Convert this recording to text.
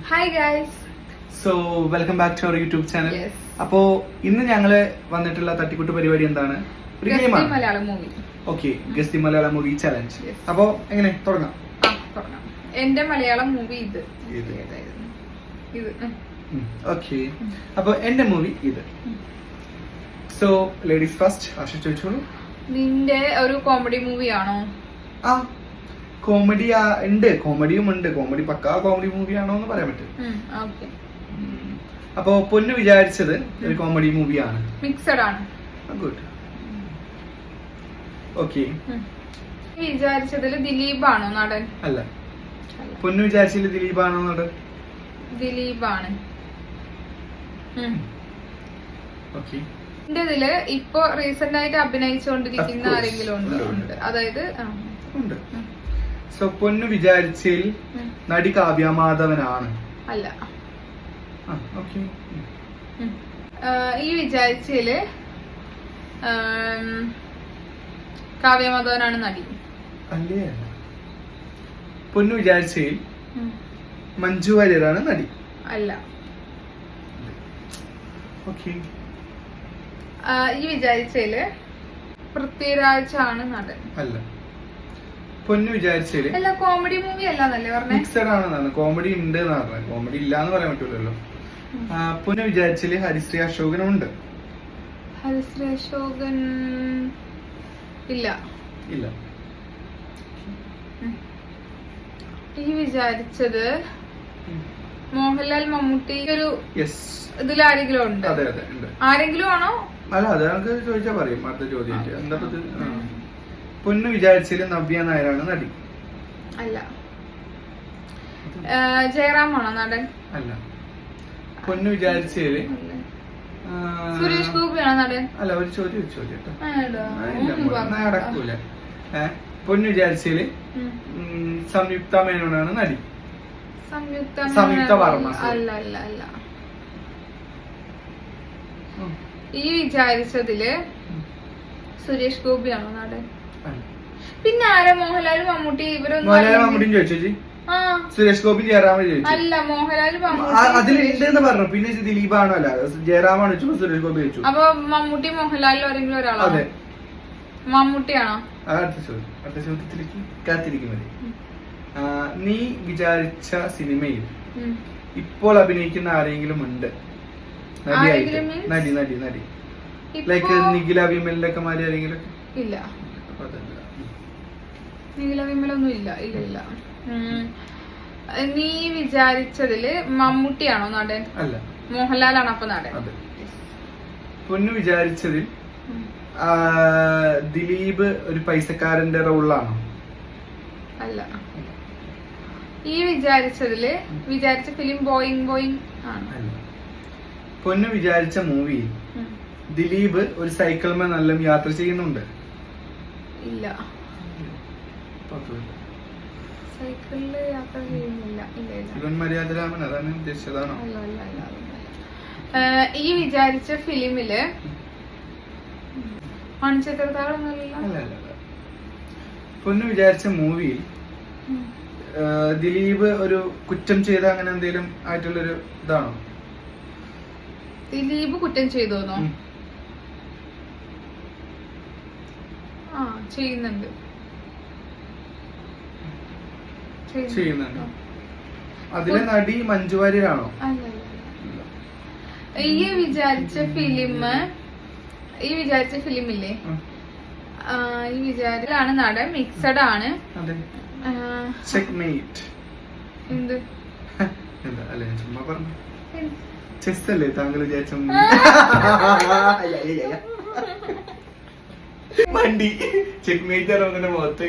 Hi guys. So welcome back to our YouTube channel. Yes. അപ്പോ ഇന്ന് ഞങ്ങള് വന്നിട്ടുള്ള തട്ടിക്കൂട്ട് പരിപാടി എന്താണ്? ഒരു ഗസ്തി ഗെയിമാണ്. Malayalam movie. Okay, guess the Malayalam movie challenge. Yes. അപ്പോ എങ്ങനെ തുടങ്ങാം? തുടങ്ങാം. എന്റെ മലയാളം മൂവി ഇത്. ഇത്. ഏതായിരുന്നു? ഇത്. ഓക്കെ, അപ്പൊ എന്റെ മൂവി ഇത്. So ladies first. ആശ ചോദിച്ചോളൂ. നിന്റെ ഒരു കോമഡി മൂവി ആണോ? ആ, കോമഡി ഉണ്ട്, കോമഡിയും ഉണ്ട്. കോമഡി പക്കാ കോമഡി മൂവി ആണോ എന്ന് പറയാൻ പറ്റും. ഓക്കെ. അപ്പോ പൊന്നു വിചാരിച്ചത് ഒരു കോമഡി മൂവിയാണ്. മിക്സഡ് ആണ്. ഗുഡ്. ഓക്കെ. വിചാരിച്ചതിൽ ദിലീപ് ആണോ നടൻ? അല്ല. പൊന്നു വിചാരിച്ചതിൽ ദിലീപ് ആണോ നടൻ? ദിലീപാണ്. ഓക്കെ. എന്റെ ഇതില് ഇപ്പൊ റീസെന്റ് ആയിട്ട് അഭിനയിച്ചുകൊണ്ടിരിക്കുന്ന Of course. ആരെങ്കിലും ഉണ്ട്? അതായത് ഉണ്ട്. സോ പൊന്നു വിചാരിച്ചതിൽ നടി കാവ്യമാധവനാണ്? അല്ല. ഓക്കെ. ഈ വിചാരിച്ചതില് കാവ്യമാധവനാണ് നടി? അല്ലേ. പൊന്നു വിചാരിച്ചതിൽ മഞ്ജു വാര്യരാണ് നടി? അല്ല. ഓക്കെ. ഈ വിചാരിച്ചതില് പൃഥ്വിരാജ് ആണ് നടൻ? അല്ല. പൊന്നു വിചാരിച്ചതില് അല്ല, കോമഡി മൂവി അല്ലാന്നല്ലേ പറഞ്ഞേ? മിക്സഡ് ആണെന്നാണ്. കോമഡി ഉണ്ട് എന്നാണ് പറഞ്ഞത്. കോമഡി ഇല്ലാന്ന് പറയാൻ പറ്റൂലല്ലോ. പൊന്നു വിചാരിച്ചതില് ഹരിശ്രീ അശോകനും ഉണ്ട്? ഹരിശ്രീ അശോകൻ ഇല്ല. ഇല്ല. ഈ വിചാരിച്ചത് മോഹൻലാൽ മമ്മൂട്ടി ഒരു യെസ്. ഇതിലാരെങ്കിലും ഉണ്ട്? അതെ അതെ ഉണ്ട്. ആരെങ്കിലും ആണോ? അല്ല, അത് ഞങ്ങൾക്ക് ചോദിച്ചാ പറയും. അടുത്ത ചോദ്യം എന്താ പൊന്നു വിചാരിച്ചതിൽ നവ്യ നായരാണ് നടി? അല്ല. ജയറാമാണോ നടൻ? അല്ല. പൊന്നു വിചാരിച്ചതില് സുരേഷ് ഗോപിയാണോ നടൻ? അല്ല. ഒരു ചോദ്യം കേട്ടോ. ആടാ, ഒന്നും പറഞ്ഞില്ല. നടക്കൂല. പൊന്നു വിചാരിച്ചതില് സംയുക്ത മേനോനാണ് നടി? സംയുക്ത വർമ്മ. അല്ല അല്ല അല്ല. ഈ വിചാരിച്ചതില് സുരേഷ് ഗോപിയാണോ നടൻ? പിന്നെ ആരാ? മോഹൻലാൽ മമ്മൂട്ടി ഇവരൊന്നും? മോഹൻലാൽ മമ്മൂട്ടിയും ചോദിച്ചു. സുരേഷ് ഗോപി ജയറാമൻ ചോദിച്ചു. അല്ല, മോഹൻലാൽ അതിലുണ്ടെന്ന് പറഞ്ഞു. പിന്നെ ദിലീപാണോ? അല്ല, ജയറാമാണ് ചോദിച്ചു. സുരേഷ് ഗോപി ചോദിച്ചു. അപ്പൊ മമ്മൂട്ടി മോഹൻലാലിൽ ആരെങ്കിലും ഒരാളോ? അതെ. മമ്മൂട്ടിയാണോ? അടുത്ത ചോദ്യത്തിലേക്ക് കാത്തിരിക്കുന്നത്. നീ വിചാരിച്ച സിനിമയിൽ ഇപ്പോൾ അഭിനയിക്കുന്ന ആരെങ്കിലും ഉണ്ട്? നടിയായിട്ട്. നടി നടി നടി ലൈക്ക് നിഖില വിമലിന്റെ മാതിരി ആരെങ്കിലും? ഇല്ല. നിഖില വിമലൊന്നും ഇല്ല. ഇല്ല ഇല്ല. നീ വിചാരിച്ചതില് മമ്മൂട്ടിയാണോ നടൻ? അല്ല. മോഹൻലാലാണോ അപ്പൊ നടൻ? അതെ. പൊന്നു വിചാരിച്ചതിൽ ദിലീപ് ഒരു പൈസക്കാരന്റെ റോളാണോ? അല്ല. ഈ വിചാരിച്ചതില് വിചാരിച്ച ഫിലിം ബോയിങ് ബോയിങ് ആണ്? പൊന്നു വിചാരിച്ച മൂവിയിൽ ദിലീപ് ഒരു സൈക്കിൾമേ നല്ല യാത്ര ചെയ്യുന്നുണ്ട്? ഇല്ല. സൈക്കിളില് യാത്ര ചെയ്യുന്നില്ല. ഇല്ല ഇല്ല. ഇവൻ മര്യാദരാമൻ അതാണ് ഉദ്ദേശിച്ചതാണോ? അല്ല അല്ല അല്ല. ഈ വിചാരിച്ച ഫിലിമില് മണിച്ചിത്രത്താഴൊന്നുമില്ല? അല്ല അല്ല. പൊന്നു വിചാരിച്ച മൂവിയിൽ ദിലീപ് ഒരു കുറ്റം ചെയ്ത അങ്ങനെ എന്തെങ്കിലും ആയിട്ടുള്ളൊരു ഇതാണോ? ദിലീപ് കുറ്റം ചെയ്തോന്നോ? ചെയ്യുന്നുണ്ട്. അതിലെ നടി മഞ്ജു വാര്യരാണോ? അല്ല. ഈ വിചാരിച്ച ഫിലിമില്ലേ, ഈ വിചാരിലാണ് നടൻ. മിക്സഡ് ആണ്. എന്ത്? അല്ല, ഞാൻ ചുമ്മാ പറഞ്ഞു. ചെസ് അല്ലേ താങ്കൾ വിചാരിച്ച വണ്ടി? ചെക്ക് മേറ്റ് മുഖത്ത്